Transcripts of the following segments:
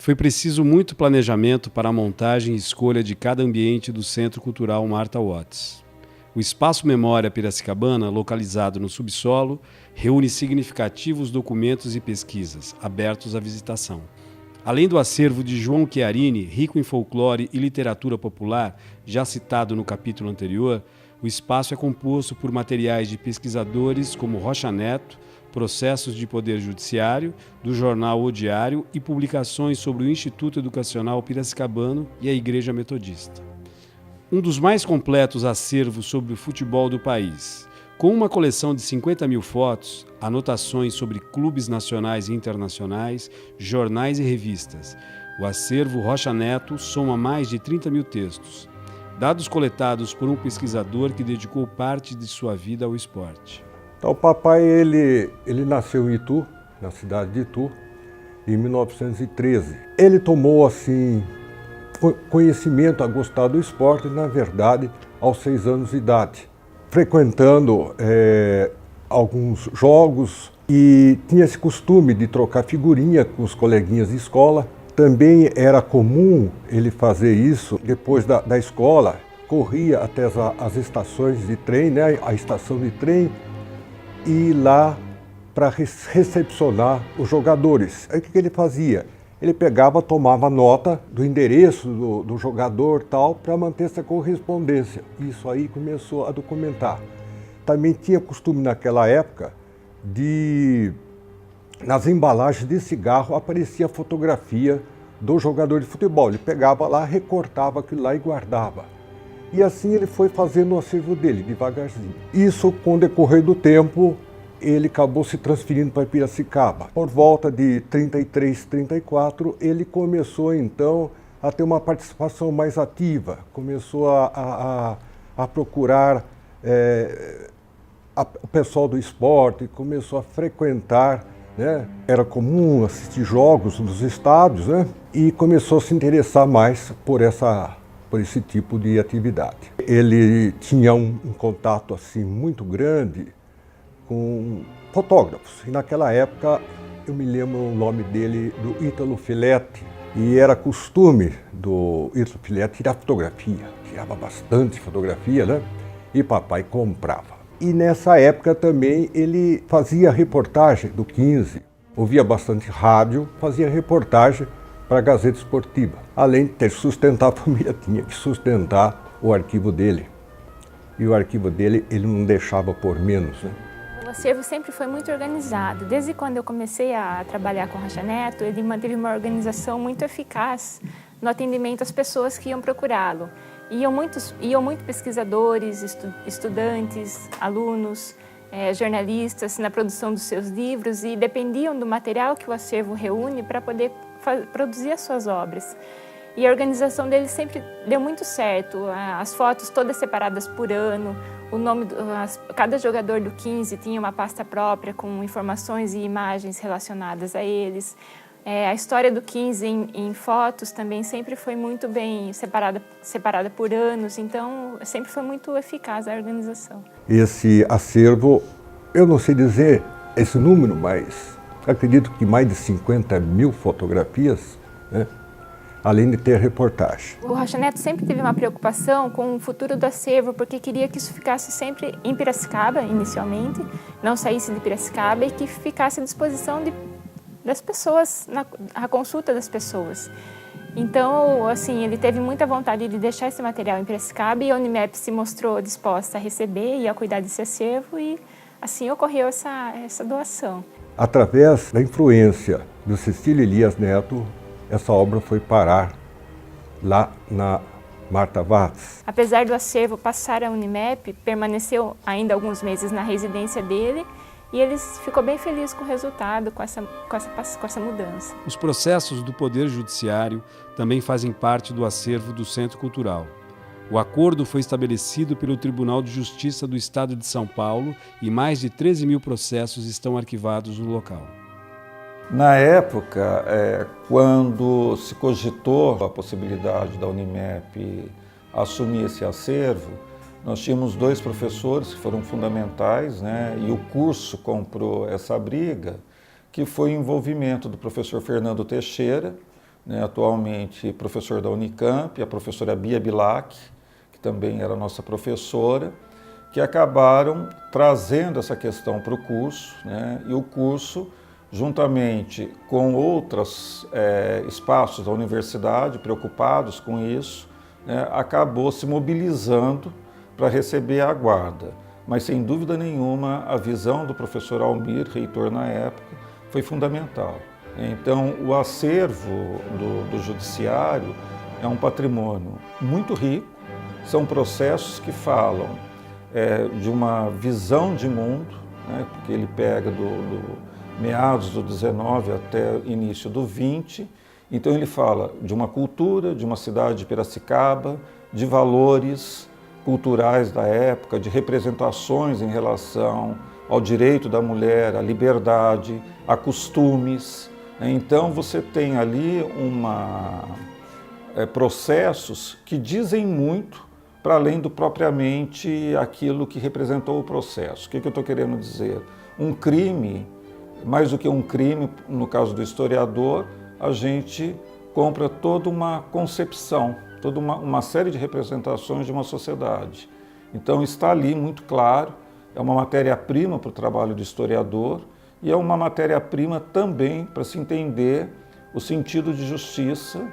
Foi preciso muito planejamento para a montagem e escolha de cada ambiente do Centro Cultural Martha Watts. O Espaço Memória Piracicabana, localizado no subsolo, reúne significativos documentos e pesquisas, abertos à visitação. Além do acervo de João Chiarini, rico em folclore e literatura popular, já citado no capítulo anterior, o espaço é composto por materiais de pesquisadores como Rocha Neto, processos de poder judiciário, do jornal O Diário e publicações sobre o Instituto Educacional Piracicabano e a Igreja Metodista. Um dos mais completos acervos sobre o futebol do país, com uma coleção de 50 mil fotos, anotações sobre clubes nacionais e internacionais, jornais e revistas. O acervo Rocha Neto soma mais de 30 mil textos, dados coletados por um pesquisador que dedicou parte de sua vida ao esporte. Então, o papai, ele nasceu em Itu, na cidade de Itu, em 1913. Ele tomou, assim, conhecimento a gostar do esporte, na verdade, aos 6 anos de idade, frequentando alguns jogos e tinha esse costume de trocar figurinha com os coleguinhas de escola. Também era comum ele fazer isso depois da escola, corria até as estações de trem, né, a estação de trem, e ir lá para recepcionar os jogadores. Aí o que ele fazia? Ele pegava, tomava nota do endereço do jogador tal, para manter essa correspondência. Isso aí começou a documentar. Também tinha costume naquela época nas embalagens de cigarro aparecia a fotografia do jogador de futebol. Ele pegava lá, recortava aquilo lá e guardava. E assim ele foi fazendo o acervo dele, devagarzinho. Isso, com o decorrer do tempo, ele acabou se transferindo para Piracicaba. Por volta de 33, 34, ele começou então a ter uma participação mais ativa, começou a procurar o pessoal do esporte, começou a frequentar, né? Era comum assistir jogos nos estádios, né? E começou a se interessar mais por esse tipo de atividade. Ele tinha um contato assim muito grande com fotógrafos. E naquela época, eu me lembro o nome dele, do Ítalo Filetti, e era costume do Ítalo Filetti tirar fotografia, tirava bastante fotografia, né? E papai comprava. E nessa época também ele fazia reportagem do 15, ouvia bastante rádio, fazia reportagem para a Gazeta Esportiva. Além de ter que sustentar a família, tinha que sustentar o arquivo dele. E o arquivo dele ele não deixava por menos, né? O acervo sempre foi muito organizado. Desde quando eu comecei a trabalhar com o Rocha Neto, ele manteve uma organização muito eficaz no atendimento às pessoas que iam procurá-lo. Iam muito pesquisadores, estudantes, alunos, jornalistas na produção dos seus livros e dependiam do material que o acervo reúne para poder produzir as suas obras. E a organização dele sempre deu muito certo, as fotos todas separadas por ano, cada jogador do 15 tinha uma pasta própria com informações e imagens relacionadas a eles. A história do 15 em fotos também sempre foi muito bem separada por anos, então sempre foi muito eficaz a organização. Esse acervo, eu não sei dizer esse número, mas acredito que mais de 50 mil fotografias, né? Além de ter reportagem. O Rocha Neto sempre teve uma preocupação com o futuro do acervo, porque queria que isso ficasse sempre em Piracicaba, inicialmente, não saísse de Piracicaba e que ficasse à disposição das pessoas, a consulta das pessoas. Então, assim, ele teve muita vontade de deixar esse material em Piracicaba e a Unimep se mostrou disposta a receber e a cuidar desse acervo e assim ocorreu essa doação. Através da influência do Cecílio Elias Neto, essa obra foi parar lá na Martha Watts. Apesar do acervo passar à Unimep, permaneceu ainda alguns meses na residência dele e ele ficou bem feliz com o resultado, com essa mudança. Os processos do Poder Judiciário também fazem parte do acervo do Centro Cultural. O acordo foi estabelecido pelo Tribunal de Justiça do Estado de São Paulo e mais de 13 mil processos estão arquivados no local. Na época, quando se cogitou a possibilidade da Unimep assumir esse acervo, nós tínhamos 2 professores que foram fundamentais, né? E o curso comprou essa briga, que foi o envolvimento do professor Fernando Teixeira, né, atualmente professor da Unicamp, a professora Bia Bilac, que também era nossa professora, que acabaram trazendo essa questão para o curso, né, e o curso, juntamente com outros espaços da universidade preocupados com isso, né, acabou se mobilizando para receber a guarda. Mas, sem dúvida nenhuma, a visão do professor Almir, reitor na época, foi fundamental. Então, o acervo do judiciário é um patrimônio muito rico, são processos que falam de uma visão de mundo, né, porque ele pega do meados do 19 até o início do 20, então ele fala de uma cultura, de uma cidade de Piracicaba, de valores culturais da época, de representações em relação ao direito da mulher, à liberdade, a costumes. Então você tem ali processos que dizem muito para além do propriamente aquilo que representou o processo. O que eu estou querendo dizer? Um crime, mais do que um crime, no caso do historiador, a gente compra toda uma concepção, toda uma série de representações de uma sociedade. Então está ali muito claro, é uma matéria-prima para o trabalho do historiador e é uma matéria-prima também para se entender o sentido de justiça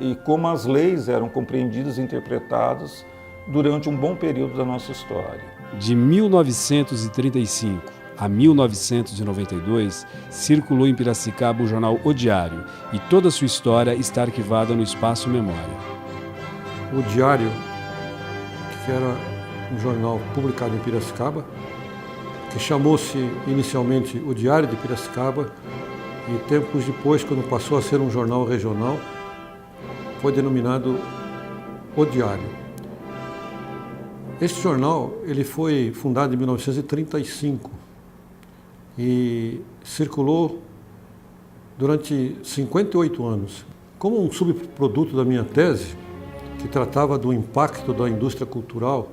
e como as leis eram compreendidas e interpretadas durante um bom período da nossa história. De 1935 a 1992, circulou em Piracicaba o jornal O Diário e toda a sua história está arquivada no Espaço Memória. O Diário, que era um jornal publicado em Piracicaba, que chamou-se inicialmente O Diário de Piracicaba e tempos depois, quando passou a ser um jornal regional, foi denominado O Diário. Este jornal ele foi fundado em 1935 e circulou durante 58 anos. Como um subproduto da minha tese, que tratava do impacto da indústria cultural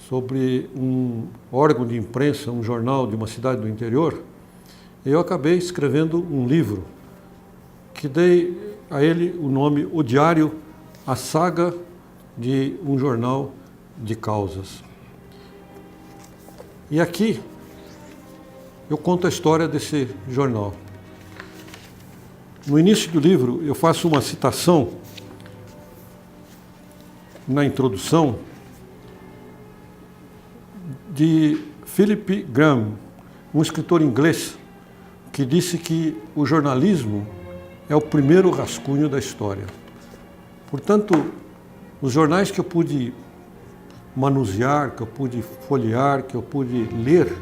sobre um órgão de imprensa, um jornal de uma cidade do interior, eu acabei escrevendo um livro que dei a ele o nome O Diário, a saga de um jornal de causas. E aqui eu conto a história desse jornal. No início do livro eu faço uma citação na introdução de Philip Graham, um escritor inglês que disse que o jornalismo é o primeiro rascunho da história. Portanto, os jornais que eu pude manusear, que eu pude folhear, que eu pude ler,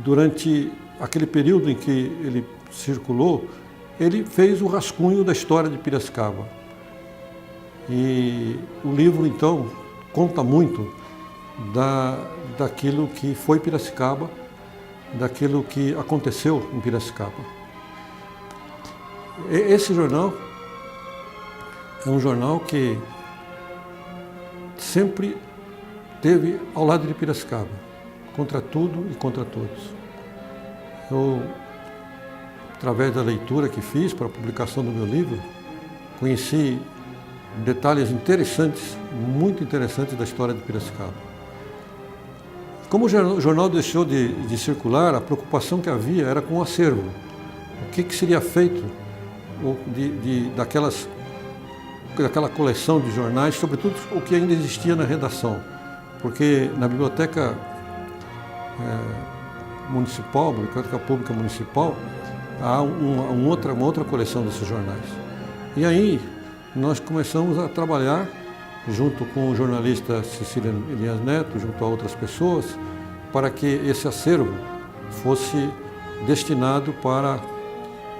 durante aquele período em que ele circulou, ele fez o rascunho da história de Piracicaba. E o livro, então, conta muito daquilo que foi Piracicaba, daquilo que aconteceu em Piracicaba. Esse jornal é um jornal que sempre esteve ao lado de Piracicaba, contra tudo e contra todos. Eu, através da leitura que fiz para a publicação do meu livro, conheci detalhes interessantes, muito interessantes da história de Piracicaba. Como o jornal deixou de circular, a preocupação que havia era com o acervo. O que seria feito daquela coleção de jornais, sobretudo o que ainda existia na redação. Porque na biblioteca municipal, biblioteca pública municipal, há uma outra coleção desses jornais. E aí nós começamos a trabalhar junto com o jornalista Cecília Elias Neto, junto a outras pessoas, para que esse acervo fosse destinado para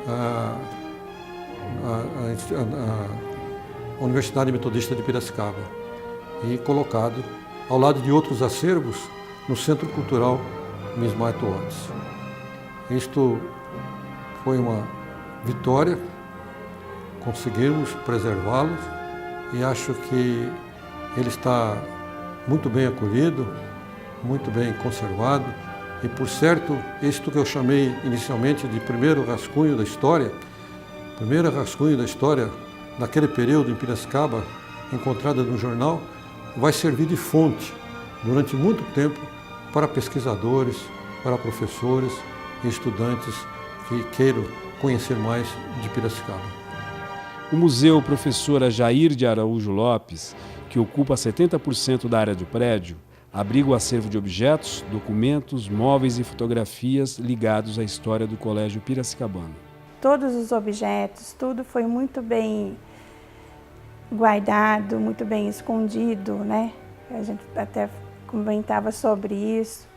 a Universidade Metodista de Piracicaba e colocado ao lado de outros acervos no Centro Cultural Miss Martha Watts. Isto foi uma vitória, conseguimos preservá-lo e acho que ele está muito bem acolhido, muito bem conservado E, por certo, isto que eu chamei inicialmente de primeiro rascunho da história, naquele período em Piracicaba, encontrada no jornal, vai servir de fonte durante muito tempo para pesquisadores, para professores e estudantes que queiram conhecer mais de Piracicaba. O Museu Professora Jair de Araújo Lopes, que ocupa 70% da área do prédio, abriga o acervo de objetos, documentos, móveis e fotografias ligados à história do Colégio Piracicabano. Todos os objetos, tudo foi muito bem guardado, muito bem escondido, né? A gente até comentava sobre isso.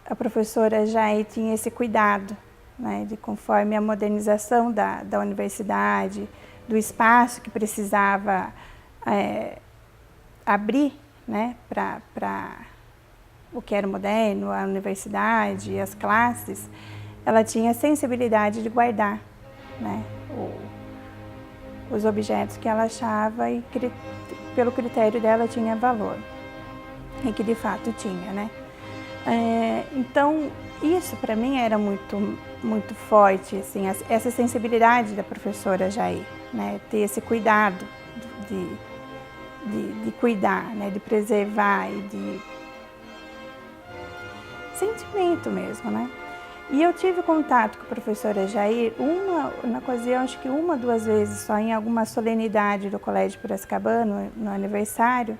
A professora Jair tinha esse cuidado, né? De conforme a modernização da universidade, do espaço que precisava abrir, né? Para o que era moderno, a universidade, as classes, ela tinha a sensibilidade de guardar, né? Os objetos que ela achava e pelo critério dela tinha valor, e que de fato tinha, né? Então, isso para mim era muito forte, assim, essa sensibilidade da professora Jair, né? Ter esse cuidado de cuidar, né? De preservar e de sentimento mesmo, né? E eu tive contato com a professora Jair na ocasião, acho que uma, duas vezes só, em alguma solenidade do Colégio Piracicabano, no aniversário.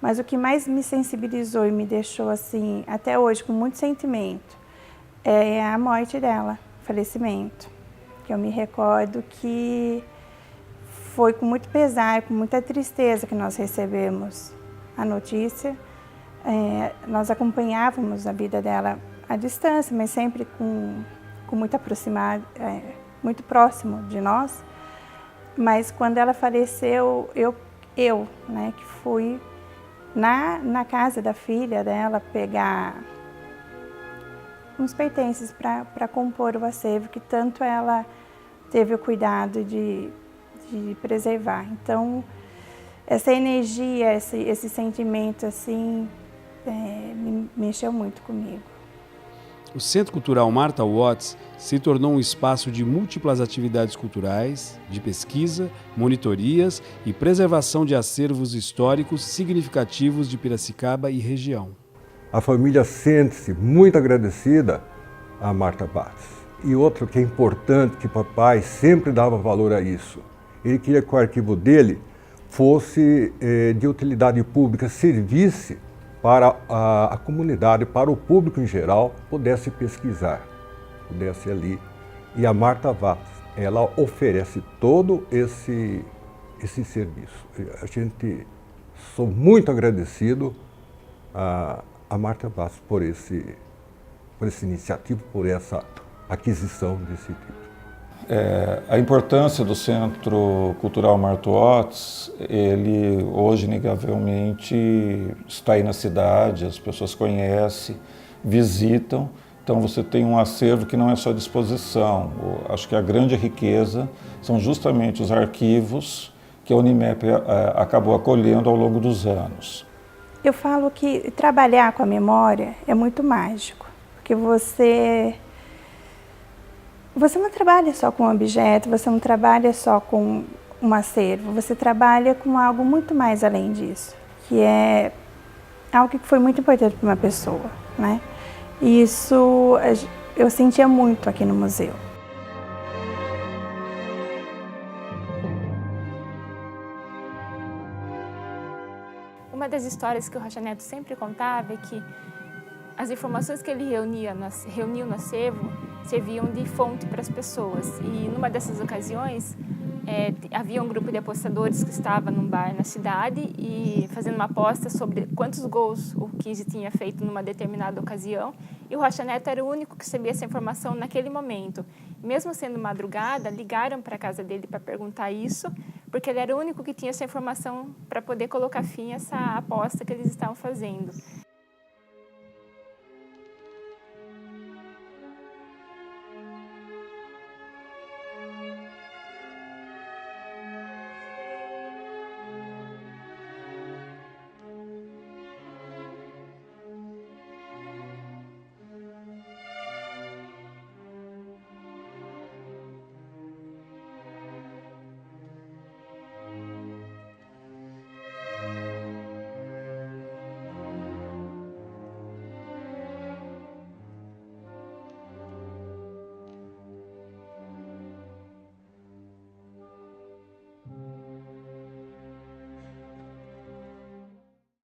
Mas o que mais me sensibilizou e me deixou, assim, até hoje, com muito sentimento, é a morte dela, o falecimento. Que eu me recordo que foi com muito pesar, com muita tristeza que nós recebemos a notícia. Nós acompanhávamos a vida dela à distância, mas sempre com muita proximidade, muito próximo de nós. Mas quando ela faleceu, eu, né, que fui na casa da filha dela pegar uns pertences para compor o acervo, que tanto ela teve o cuidado de preservar. Então, essa energia, esse sentimento, assim, me mexeu muito comigo. O Centro Cultural Martha Watts se tornou um espaço de múltiplas atividades culturais, de pesquisa, monitorias e preservação de acervos históricos significativos de Piracicaba e região. A família sente-se muito agradecida a Martha Watts. E outro que é importante, que papai sempre dava valor a isso. Ele queria que o arquivo dele fosse de utilidade pública, servisse para a comunidade, para o público em geral, pudesse pesquisar, pudesse ali. E a Martha Watts, ela oferece todo esse serviço. A gente, sou muito agradecido a Martha Watts por essa iniciativa, por essa aquisição desse título. A importância do Centro Cultural Martha Watts, ele hoje, inegavelmente, está aí na cidade, as pessoas conhecem, visitam, então você tem um acervo que não é só de exposição. Acho que a grande riqueza são justamente os arquivos que a Unimep acabou acolhendo ao longo dos anos. Eu falo que trabalhar com a memória é muito mágico, porque você não trabalha só com um objeto, você não trabalha só com um acervo, você trabalha com algo muito mais além disso, que é algo que foi muito importante para uma pessoa, né? E isso eu sentia muito aqui no museu. Uma das histórias que o Rocha Neto sempre contava é que as informações que ele reuniu no acervo serviam de fonte para as pessoas. E numa dessas ocasiões, havia um grupo de apostadores que estava num bar na cidade e fazendo uma aposta sobre quantos gols o 15 tinha feito numa determinada ocasião. E o Rocha Neto era o único que sabia essa informação naquele momento. Mesmo sendo madrugada, ligaram para a casa dele para perguntar isso, porque ele era o único que tinha essa informação para poder colocar fim a essa aposta que eles estavam fazendo.